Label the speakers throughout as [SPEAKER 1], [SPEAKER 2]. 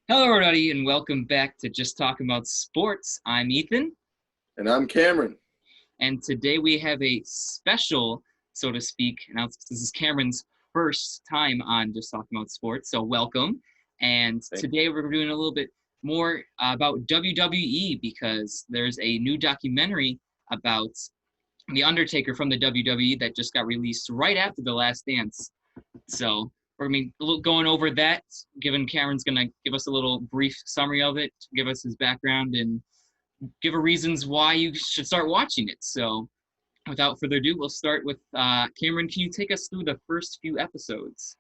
[SPEAKER 1] Hello, everybody, and welcome back to Just Talking About Sports. I'm Ethan,
[SPEAKER 2] And I'm Cameron.
[SPEAKER 1] and today we have a special, so to speak. Now, this is Cameron's first time on Just Talking About Sports, so welcome. And today we're doing a little bit more about WWE because there's a new documentary about The Undertaker from the WWE that just got released right after The Last Dance. So we're going to be going over that, given Cameron's going to give us a little brief summary of it, give us his background, and give a reasons why you should start watching it. So without further ado, we'll start with Cameron. Can you take us through the first few episodes?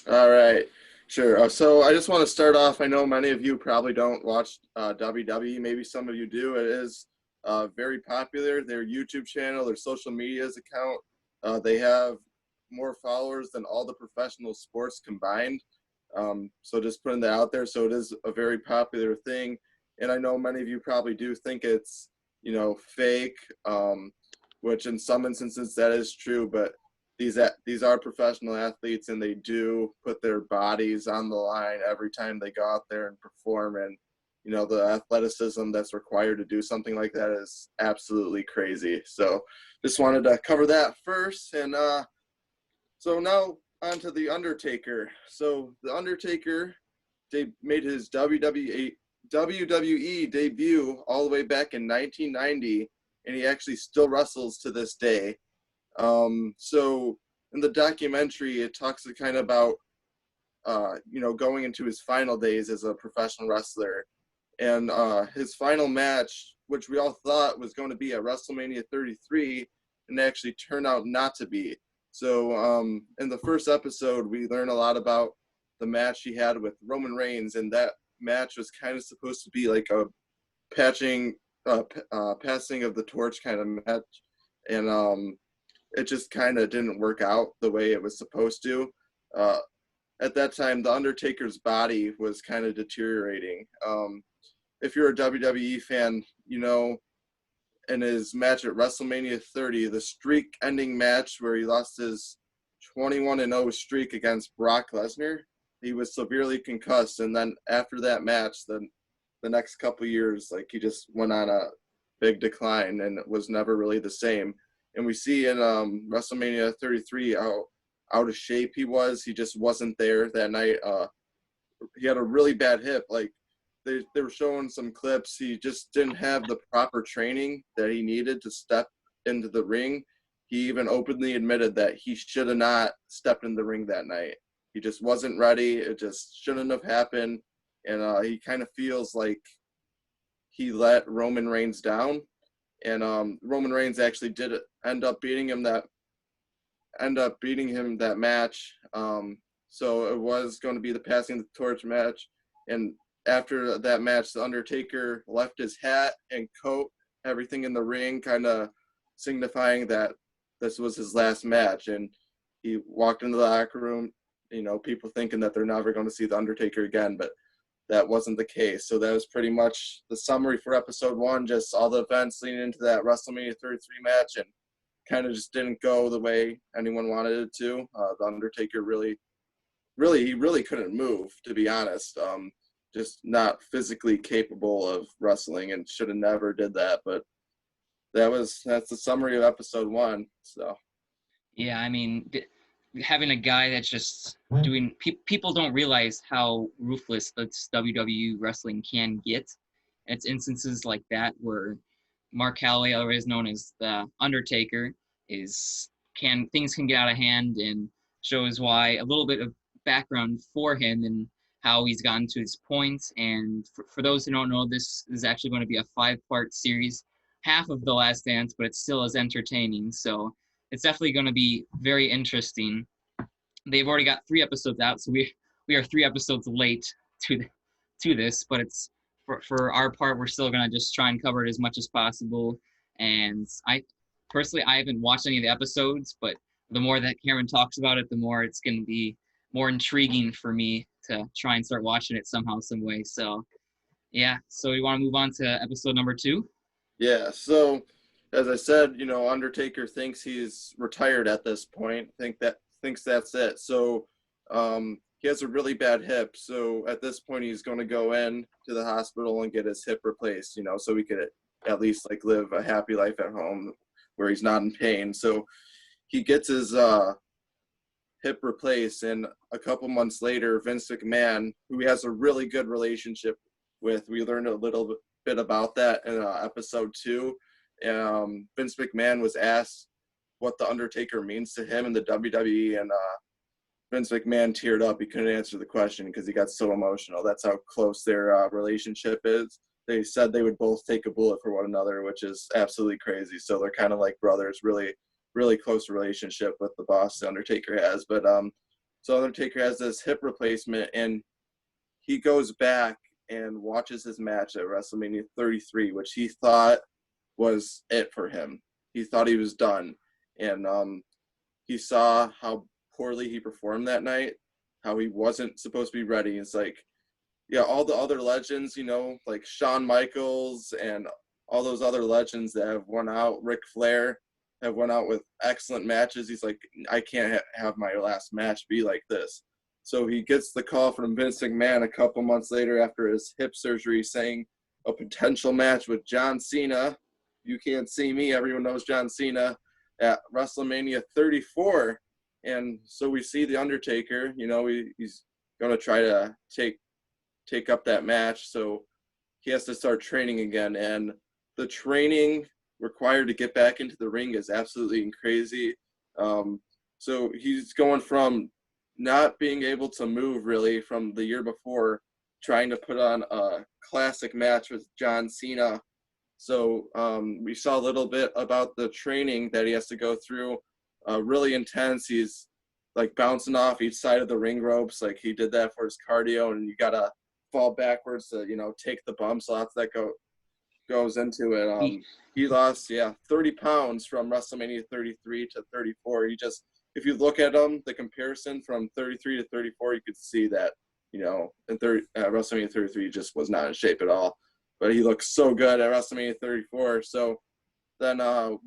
[SPEAKER 2] All right, sure. So I just want to start off. I know many of you probably don't watch WWE. Maybe some of you do. It is very popular. Their YouTube channel, their social media's account, they have more followers than all the professional sports combined. So just putting that out there. So it is a very popular thing. And I know many of you probably do think it's, fake, which in some instances that is true, but these are professional athletes and they do put their bodies on the line every time they go out there and perform. And, the athleticism that's required to do something like that is absolutely crazy. So just wanted to cover that first. And so now on to The Undertaker. So The Undertaker made his WWE debut all the way back in 1990, and he actually still wrestles to this day. So in the documentary, it talks kind of about, going into his final days as a professional wrestler. And his final match, which we all thought was going to be at WrestleMania 33, and actually turned out not to be. So in the first episode, we learn a lot about the match he had with Roman Reigns, and that match was kind of supposed to be like a passing of the torch kind of match, and it just kind of didn't work out the way it was supposed to. At that time, the Undertaker's body was kind of deteriorating. If you're a WWE fan, in his match at WrestleMania 30, the streak-ending match where he lost his 21-0 streak against Brock Lesnar, he was severely concussed, and then after that match, the next couple years, like, he just went on a big decline and was never really the same. And we see in WrestleMania 33 how out of shape he was. He just wasn't there that night. He had a really bad hip. Like, they were showing some clips. He just didn't have the proper training that he needed to step into the ring. He even openly admitted that he should have not stepped in the ring that night. He just wasn't ready. It just shouldn't have happened. And he kind of feels like he let Roman Reigns down. And Roman Reigns actually did end up beating him that match. So it was going to be the passing the torch match. And after that match, the Undertaker left his hat and coat, everything in the ring, kind of signifying that this was his last match. And he walked into the locker room, people thinking that they're never going to see the Undertaker again, but that wasn't the case. So that was pretty much the summary for episode 1, just all the events leading into that WrestleMania 33 match, and kind of just didn't go the way anyone wanted it to. The Undertaker really couldn't move, to be honest. Just not physically capable of wrestling and should have never did that. But that's the summary of episode 1. So
[SPEAKER 1] Yeah, I mean, having a guy that's just doing people don't realize how ruthless this WWE wrestling can get. It's instances like that where Mark Calloway, otherwise known as the Undertaker, things can get out of hand, and shows why a little bit of background for him and how he's gotten to his point. And for those who don't know, this is actually going to be a 5-part series, half of The Last Dance, but it still is entertaining. So it's definitely going to be very interesting. They've already got 3 episodes out, so we are 3 episodes late to this, but it's for our part, we're still going to just try and cover it as much as possible. And I haven't watched any of the episodes, but the more that Cameron talks about it, the more it's going to be more intriguing for me to try and start watching it somehow, some way. So yeah, so we want to move on to episode number 2.
[SPEAKER 2] yeah, so as I said, Undertaker thinks he's retired at this point. Thinks that's it. So he has a really bad hip. So at this point, he's going to go in to the hospital and get his hip replaced, so he could at least like live a happy life at home where he's not in pain. So he gets his hip replaced, and a couple months later, Vince McMahon, who he has a really good relationship with, we learned a little bit about that in episode 2. Vince McMahon was asked what the Undertaker means to him in the WWE, and Vince McMahon teared up. He couldn't answer the question because he got so emotional. That's how close their relationship is. They said they would both take a bullet for one another, which is absolutely crazy. So they're kind of like brothers, really, really close relationship with the boss the Undertaker has. But so Undertaker has this hip replacement, and he goes back and watches his match at WrestleMania 33, which he thought was it for him. He thought he was done. And he saw how poorly he performed that night, how he wasn't supposed to be ready. It's like, yeah, all the other legends, like Shawn Michaels and all those other legends that have won out, Ric Flair, have went out with excellent matches. He's like, I can't have my last match be like this. So he gets the call from Vince McMahon a couple months later after his hip surgery saying a potential match with John Cena. You can't see me. Everyone knows John Cena at WrestleMania 34. And so we see The Undertaker, he's going to try to take up that match. So he has to start training again. And the training required to get back into the ring is absolutely crazy. So he's going from not being able to move really from the year before, trying to put on a classic match with John Cena. So we saw a little bit about the training that he has to go through. Really intense. He's like bouncing off each side of the ring ropes. Like he did that for his cardio, and you got to fall backwards to, take the bumps. Lots that goes into it. He lost, 30 pounds from WrestleMania 33 to 34. If you look at him, the comparison from 33 to 34, you could see that, in WrestleMania 33, he just was not in shape at all. But he looks so good at WrestleMania 34. So then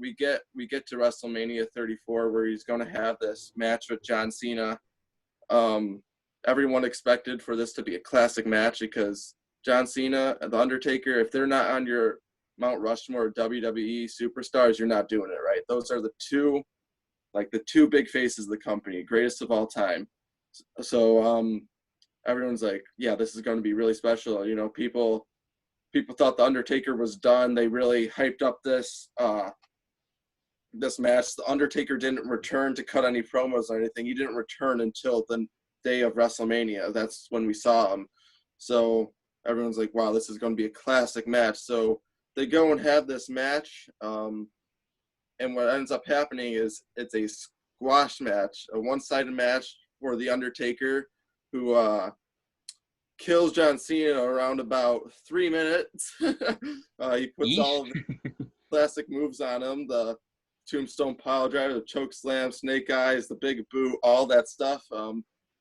[SPEAKER 2] we get to WrestleMania 34, where he's going to have this match with John Cena. Everyone expected for this to be a classic match because John Cena and The Undertaker, if they're not on your Mount Rushmore WWE superstars, you're not doing it right. Those are the two big faces of the company, greatest of all time. So everyone's like, yeah, this is going to be really special. People thought The Undertaker was done. They really hyped up this match. The Undertaker didn't return to cut any promos or anything. He didn't return until the day of WrestleMania. That's when we saw him. So everyone's like, wow, this is going to be a classic match. So they go and have this match. And what ends up happening is it's a squash match, a one-sided match for The Undertaker, who kills John Cena around about 3 minutes. He puts all of the classic moves on him, the tombstone pile driver, the choke slam, snake eyes, the big boot, all that stuff.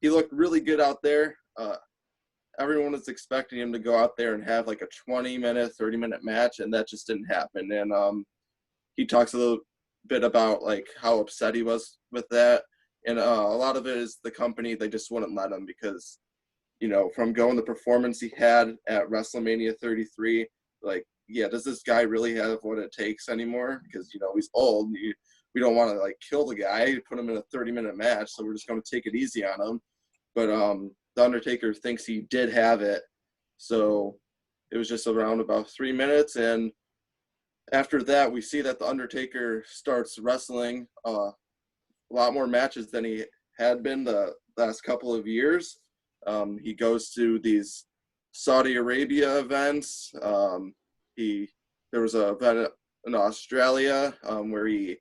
[SPEAKER 2] He looked really good out there. Everyone was expecting him to go out there and have like a 20-minute, 30-minute match, and that just didn't happen. And he talks a little bit about like how upset he was with that. And a lot of it is the company, they just wouldn't let him because, from going the performance he had at WrestleMania 33, like, yeah, does this guy really have what it takes anymore? Because, he's old. We don't want to like kill the guy, put him in a 30-minute match. So we're just going to take it easy on him. But The Undertaker thinks he did have it. So it was just around about 3 minutes. And after that, we see that The Undertaker starts wrestling a lot more matches than he had been the last couple of years. He goes to these Saudi Arabia events. There was an event in Australia where he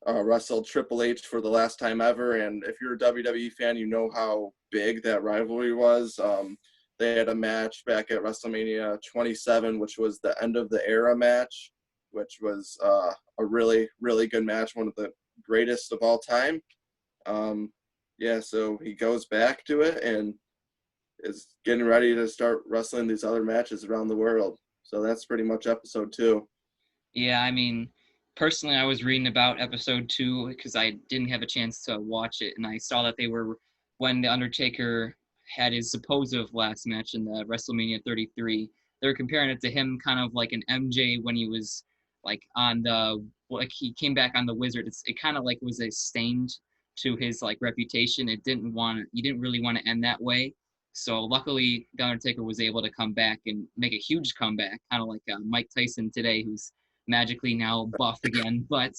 [SPEAKER 2] wrestled Triple H for the last time ever. And if you're a WWE fan, you know how big that rivalry was. They had a match back at WrestleMania 27, which was the end of the era match, which was a really, really good match, one of the greatest of all time. So he goes back to it and is getting ready to start wrestling these other matches around the world. So that's pretty much episode 2.
[SPEAKER 1] Yeah, I mean, personally, I was reading about episode 2 because I didn't have a chance to watch it, and I saw that they were when the Undertaker had his supposed last match in the WrestleMania 33. They're comparing it to him kind of like an MJ when he was like on the like he came back on the Wizard. It kind of like was a stained to his like reputation. You didn't really want to end that way. So luckily, the Undertaker was able to come back and make a huge comeback, kind of like Mike Tyson today, who's magically now buff again. But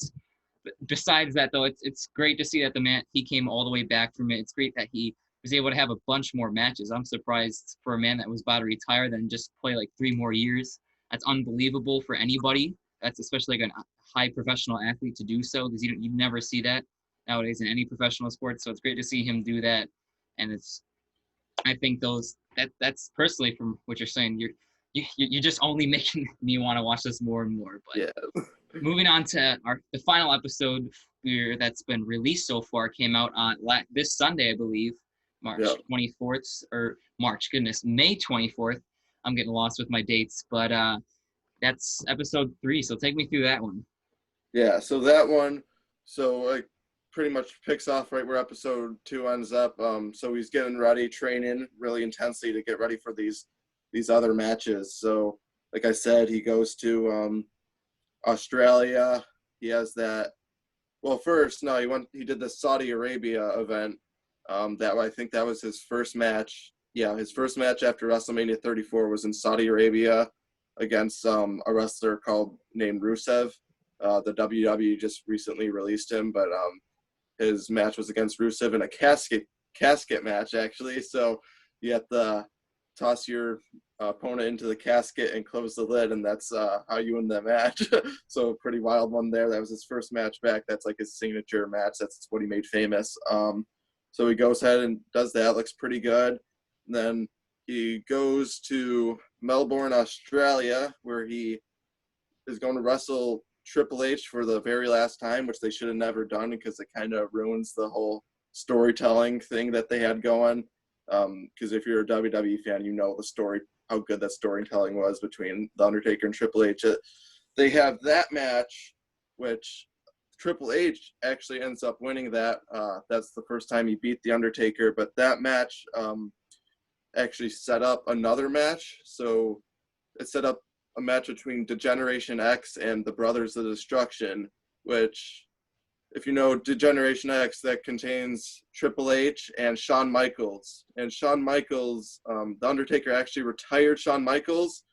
[SPEAKER 1] besides that, though, it's great to see that the man he came all the way back from it. It's great that he was able to have a bunch more matches. I'm surprised for a man that was about to retire than just play like 3 more years. That's unbelievable for anybody. That's especially like a high professional athlete to do so, because you never see that nowadays in any professional sport. So it's great to see him do that, and it's I think that's personally from what you're saying, you're just only making me want to watch this more and more. But
[SPEAKER 2] Yeah.
[SPEAKER 1] moving on to the final episode that's been released so far came out on this Sunday, I believe, March
[SPEAKER 2] Yeah.
[SPEAKER 1] 24th or May 24th. I'm getting lost with my dates, but that's episode 3. So take me through that one.
[SPEAKER 2] Yeah, so that one, like pretty much picks off right where episode 2 ends up. So he's getting ready, training really intensely to get ready for these other matches. So like I said, he goes to Australia. He has that. Well, first, no, he did the Saudi Arabia event. I think that was his first match. Yeah, his first match after WrestleMania 34 was in Saudi Arabia against a wrestler named Rusev. The WWE just recently released him, but his match was against Rusev in a casket match, actually. So you have to toss your opponent into the casket and close the lid, and that's how you win that match. So a pretty wild one there. That was his first match back. That's like his signature match. That's what he made famous. So he goes ahead and does that. Looks pretty good. And then he goes to Melbourne, Australia, where he is going to wrestle Triple H for the very last time, which they should have never done because it kind of ruins the whole storytelling thing that they had going. Because if you're a WWE fan, you know the story, how good that storytelling was between The Undertaker and Triple H. They have that match, which Triple H actually ends up winning that. That's the first time he beat The Undertaker, but that match actually set up another match. So it set up a match between Degeneration X and the Brothers of Destruction, which, if you know Degeneration X, that contains Triple H and Shawn Michaels. And Shawn Michaels, The Undertaker actually retired Shawn Michaels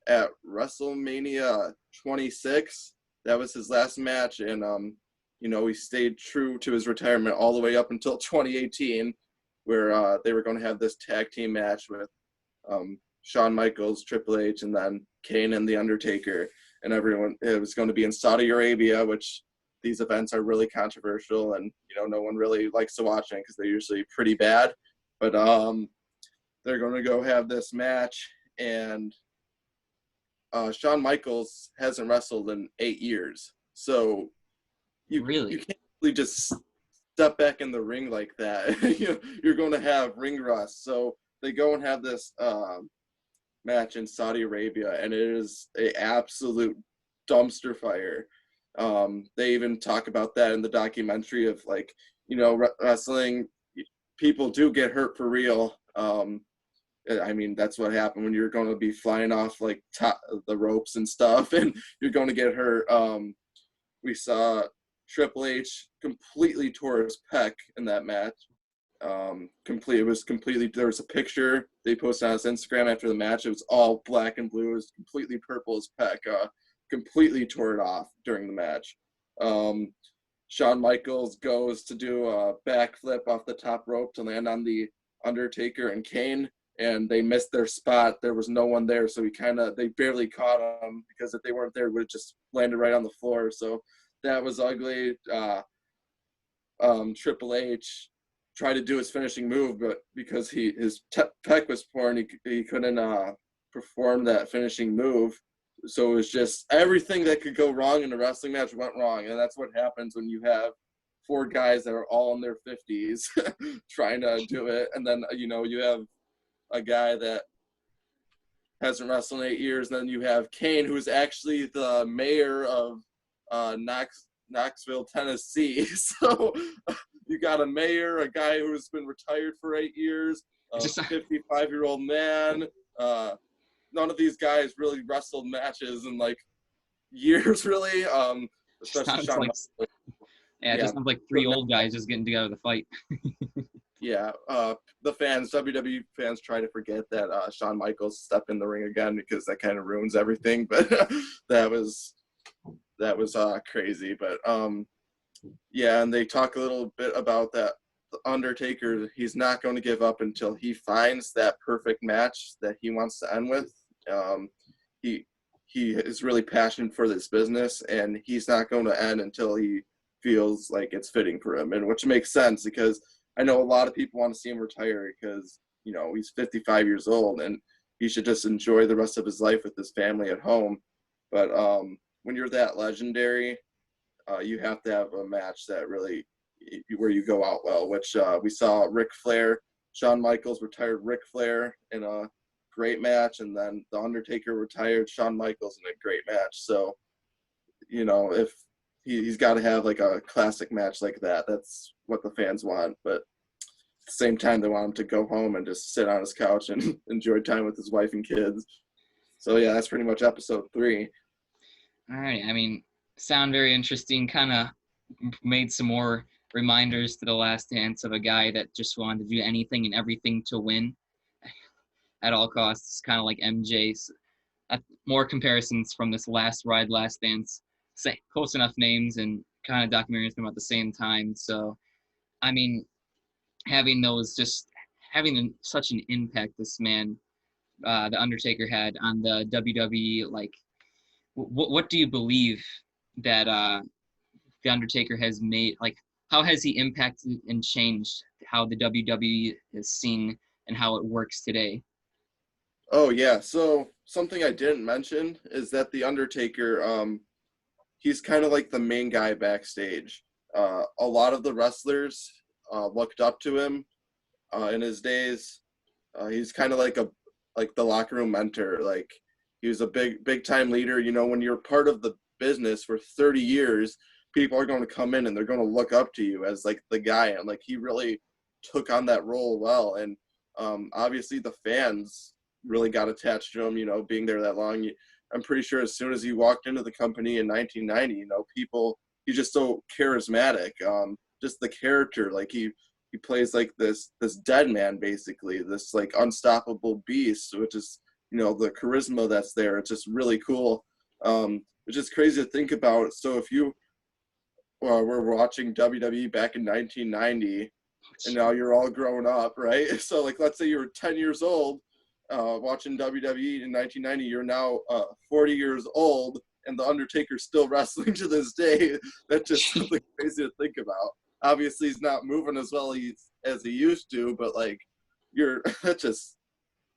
[SPEAKER 2] at WrestleMania 26. That was his last match, and he stayed true to his retirement all the way up until 2018, where they were going to have this tag team match with Shawn Michaels, Triple H, and then Kane and The Undertaker. And it was going to be in Saudi Arabia, which these events are really controversial, and no one really likes to watch them because they're usually pretty bad. But they're going to go have this match, and Shawn Michaels hasn't wrestled in 8 years, so you can't really just step back in the ring like that. You're going to have ring rust. So they go and have this match in Saudi Arabia, and it is an absolute dumpster fire. They even talk about that in the documentary of wrestling. People do get hurt for real. That's what happened when you're going to be flying off like the ropes and stuff, and you're going to get hurt. We saw Triple H completely tore his pec in that match. It was completely. There was a picture they posted on his Instagram after the match. It was all black and blue. It was completely purple as pec. Completely tore it off during the match. Shawn Michaels goes to do a backflip off the top rope to land on the Undertaker and Kane, and they missed their spot. There was no one there, so they barely caught him, because if they weren't there, it would have just landed right on the floor. So that was ugly. Triple H tried to do his finishing move, but because his pec was torn, he couldn't perform that finishing move. So it was just everything that could go wrong in a wrestling match went wrong, and that's what happens when you have 4 guys that are all in their 50s trying to do it, and then you have a guy that hasn't wrestled in 8 years, and then you have Kane, who's actually the mayor of Knoxville, Tennessee. So you got a mayor, a guy who's been retired for 8 years, a
[SPEAKER 1] Just
[SPEAKER 2] 55-year-old man. None of these guys really wrestled matches in like years, really. Especially
[SPEAKER 1] sounds
[SPEAKER 2] Shawn
[SPEAKER 1] like
[SPEAKER 2] Michaels.
[SPEAKER 1] yeah, it
[SPEAKER 2] Yeah,
[SPEAKER 1] just sounds like
[SPEAKER 2] but
[SPEAKER 1] three old guys just getting together to fight.
[SPEAKER 2] yeah. The fans, WWE fans, try to forget that Shawn Michaels stepped in the ring again because that kind of ruins everything. But that was crazy. But yeah, and they talk a little bit about that. The Undertaker, he's not going to give up until he finds that perfect match that he wants to end with. He is really passionate for this business, and he's not going to end until he feels like it's fitting for him, and which makes sense because I know a lot of people want to see him retire because he's 55 years old and he should just enjoy the rest of his life with his family at home. But when you're that legendary, you have to have a match that really where you go out well, which we saw Ric Flair, Shawn Michaels retired Ric Flair in a great match, and then The Undertaker retired Shawn Michaels in a great match. So, if he's got to have like a classic match like that, that's what the fans want. But at the same time, they want him to go home and just sit on his couch and enjoy time with his wife and kids. So yeah, that's pretty much episode 3.
[SPEAKER 1] All right. I mean, sound very interesting. Kind of made some more reminders to the Last Dance of a guy that just wanted to do anything and everything to win at all costs, kind of like MJ's. More comparisons from this Last Ride, Last Dance, close enough names and kind of documentaries come at the same time. So, I mean, having such an impact this man, the Undertaker, had on the WWE. Like, what do you believe that the Undertaker has made? Like, how has he impacted and changed how the WWE is seen and how it works today?
[SPEAKER 2] Oh yeah, so something I didn't mention is that the Undertaker, he's kind of like the main guy backstage. A lot of the wrestlers looked up to him in his days. He's kind of like the locker room mentor. Like he was a big time leader. When you're part of the business for 30 years, people are going to come in and they're going to look up to you as like the guy. And like he really took on that role well. And obviously the fans really got attached to him. Being there that long. I'm pretty sure as soon as he walked into the company in 1990, he's just so charismatic. Just the character, like he plays like this dead man, basically, this like unstoppable beast, which is the charisma that's there. It's just really cool. It's just crazy to think about. So if you were watching WWE back in 1990, and now you're all grown up, right? So like let's say you were 10 years old watching WWE in 1990, you're now 40 years old, and the Undertaker's still wrestling to this day. That's just something crazy to think about. Obviously, he's not moving as well as he used to, but like, that just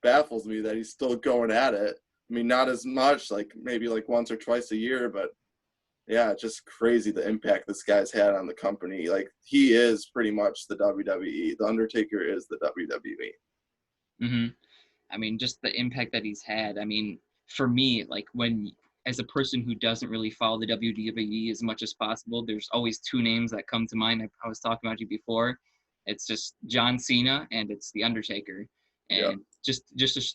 [SPEAKER 2] baffles me that he's still going at it. I mean, not as much, like maybe like once or twice a year, but yeah, it's just crazy the impact this guy's had on the company. Like, he is pretty much the WWE. The Undertaker is the WWE.
[SPEAKER 1] Mm-hmm. I mean, just the impact that he's had. I mean, for me, like as a person who doesn't really follow the WWE as much as possible, there's always two names that come to mind. I was talking about you before. It's just John Cena and it's The Undertaker.
[SPEAKER 2] Yeah.
[SPEAKER 1] And just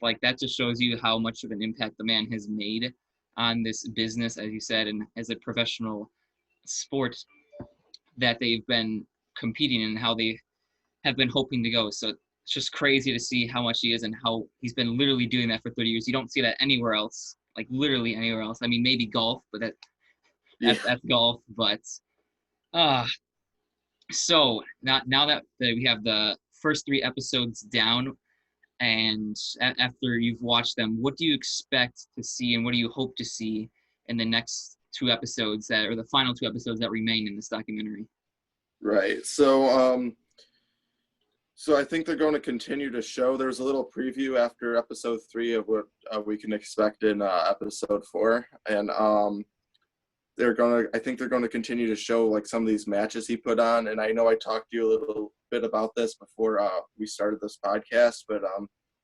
[SPEAKER 1] like that just shows you how much of an impact the man has made on this business, as you said, and as a professional sport that they've been competing in, how they have been hoping to go. So it's just crazy to see how much he is and how he's been literally doing that for 30 years. You don't see that anywhere else, like literally anywhere else. I mean, maybe golf, but that's golf. But uh so now that we have the first 3 episodes down, and after you've watched them, what do you expect to see and what do you hope to see in the next 2 episodes or the final 2 episodes that remain in this documentary?
[SPEAKER 2] Right. So I think they're going to continue to show. There's a little preview after episode 3 of what we can expect in episode 4, and I think they're going to continue to show like some of these matches he put on. And I know I talked to you a little bit about this before we started this podcast, but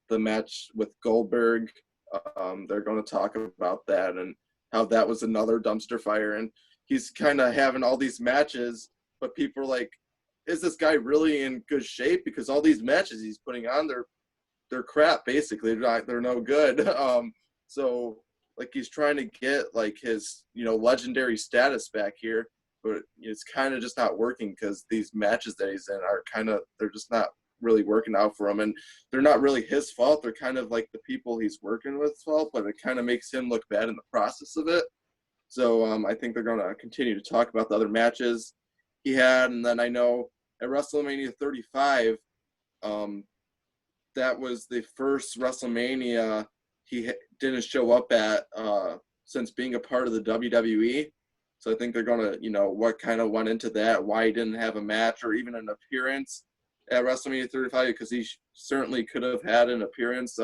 [SPEAKER 2] the match with Goldberg, they're going to talk about that and how that was another dumpster fire. And he's kind of having all these matches, but people are like, is this guy really in good shape? Because all these matches he's putting on, they're crap basically. They're no good. So like he's trying to get like his legendary status back here, but it's kind of just not working because these matches that he's in are they're just not really working out for him, and they're not really his fault. They're kind of like the people he's working with's fault, but it kind of makes him look bad in the process of it. So I think they're going to continue to talk about the other matches he had, and then I know at WrestleMania 35, that was the first WrestleMania he didn't show up at since being a part of the WWE. So I think they're going to, what kind of went into that, why he didn't have a match or even an appearance at WrestleMania 35, because he certainly could have had an appearance.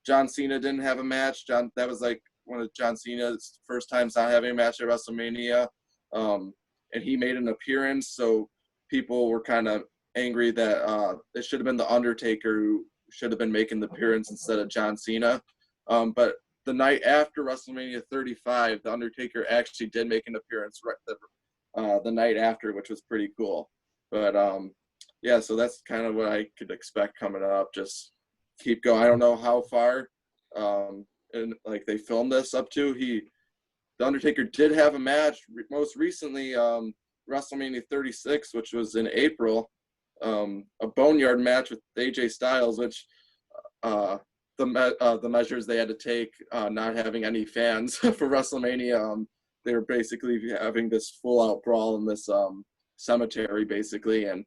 [SPEAKER 2] John Cena didn't have a match. That was like one of John Cena's first times not having a match at WrestleMania. And he made an appearance, so people were kind of angry that it should have been the Undertaker who should have been making the appearance instead of John Cena. But the night after WrestleMania 35, the Undertaker actually did make an appearance the night after, which was pretty cool. But yeah, so that's kind of what I could expect coming up. Just keep going. I don't know how far and like they filmed this up to. The Undertaker did have a match most recently, WrestleMania 36, which was in April, a boneyard match with AJ Styles, which the measures they had to take, not having any fans for WrestleMania, they were basically having this full-out brawl in this cemetery, basically, and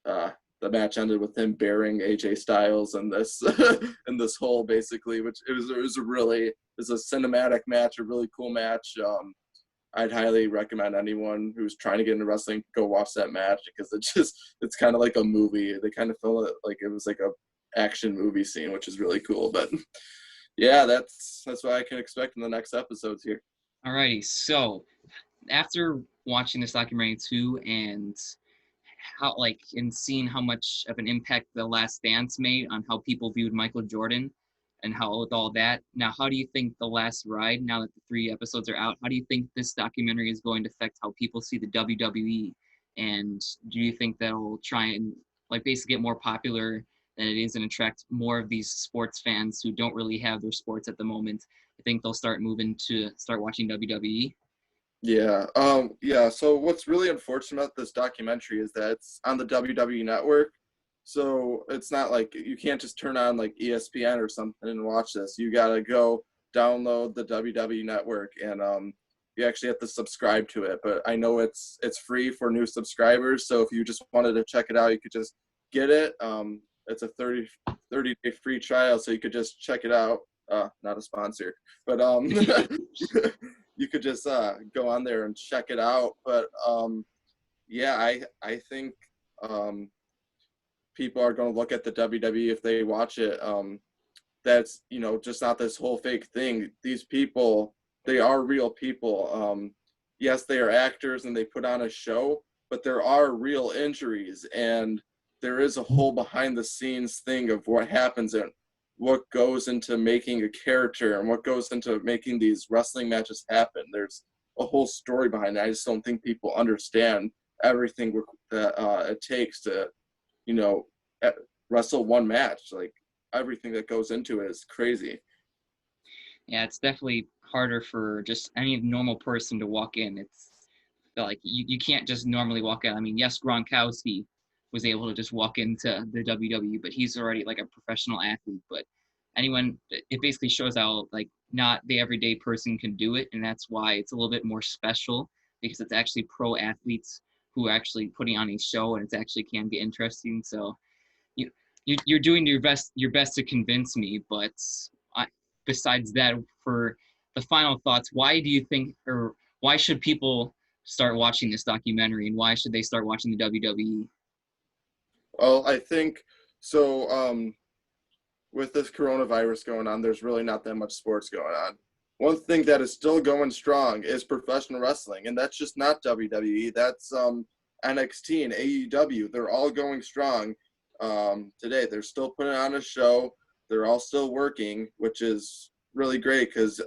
[SPEAKER 2] the match ended with him burying AJ Styles in this in this hole, basically, which it was a cinematic match, a really cool match. I'd highly recommend anyone who's trying to get into wrestling go watch that match, because it's kind of like a movie. They kind of feel it like it was like a action movie scene, which is really cool. But yeah, that's what I can expect in the next episodes here.
[SPEAKER 1] Alrighty, so after watching this documentary too, and seeing how much of an impact The Last Dance made on how people viewed Michael Jordan, and how with all that, now how do you think The Last Ride, now that the 3 episodes are out, how do you think this documentary is going to affect how people see the WWE? And do you think that'll try and basically get more popular than it is and attract more of these sports fans who don't really have their sports at the moment? I think they'll start watching WWE.
[SPEAKER 2] Yeah. Yeah. So what's really unfortunate about this documentary is that it's on the WWE network. So it's not like you can't just turn on like ESPN or something and watch this. You got to go download the WWE network, and you actually have to subscribe to it. But I know it's free for new subscribers. So if you just wanted to check it out, you could just get it. It's a 30-day free trial, so you could just check it out. Not a sponsor, but you could just go on there and check it out. But yeah, I think people are going to look at the WWE if they watch it. That's just not this whole fake thing. These people, they are real people. Yes, they are actors and they put on a show, but there are real injuries, and there is a whole behind the scenes thing of what happens and what goes into making a character and what goes into making these wrestling matches happen. There's a whole story behind it. I just don't think people understand everything that it takes to, wrestle one match. Like, everything that goes into it is crazy.
[SPEAKER 1] Yeah, it's definitely harder for just any normal person to walk in. It's like you can't just normally walk in. I mean, yes, Gronkowski was able to just walk into the WWE, but he's already like a professional athlete. But it basically shows how not the everyday person can do it, and that's why it's a little bit more special, because it's actually pro athletes who are actually putting on a show, and it actually can be interesting. So you're doing your best to convince me, but besides that, for the final thoughts, why do you think, or why should people start watching this documentary, and why should they start watching the WWE?
[SPEAKER 2] Well, I think so. With this coronavirus going on, there's really not that much sports going on. One thing that is still going strong is professional wrestling, and that's just not WWE. That's NXT and AEW. They're all going strong today. They're still putting on a show. They're all still working, which is really great because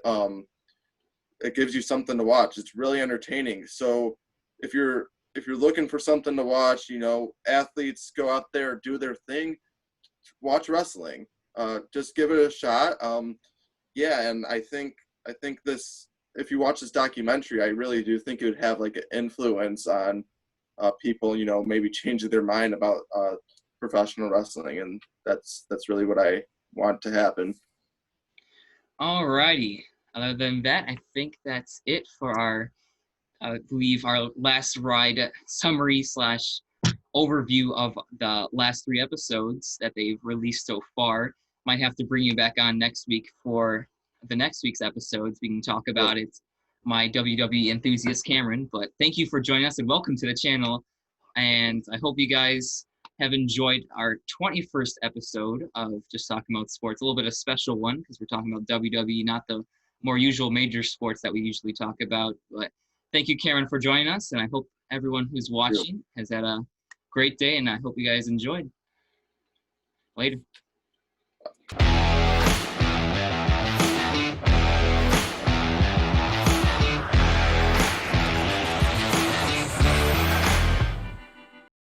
[SPEAKER 2] it gives you something to watch. It's really entertaining. So if you're if you're looking for something to watch, you know, athletes go out there, do their thing, watch wrestling. Just give it a shot. Yeah, and I think this, if you watch this documentary, I really do think it would have like an influence on people, you know, maybe changing their mind about professional wrestling, and that's really what I want to happen.
[SPEAKER 1] Alrighty. Other than that, I think that's it for our, I believe, our last ride summary slash overview of the last 3 episodes that they've released so far. Might have to bring you back on next week for the next week's episodes. We can talk about it. My WWE enthusiast Cameron. But thank you for joining us and welcome to the channel. And I hope you guys have enjoyed our 21st episode of Just Talking About Sports. A little bit of a special one because we're talking about WWE, not the more usual major sports that we usually talk about. But thank you, Cameron, for joining us. And I hope everyone who's watching has had a great day. And I hope you guys enjoyed. Later.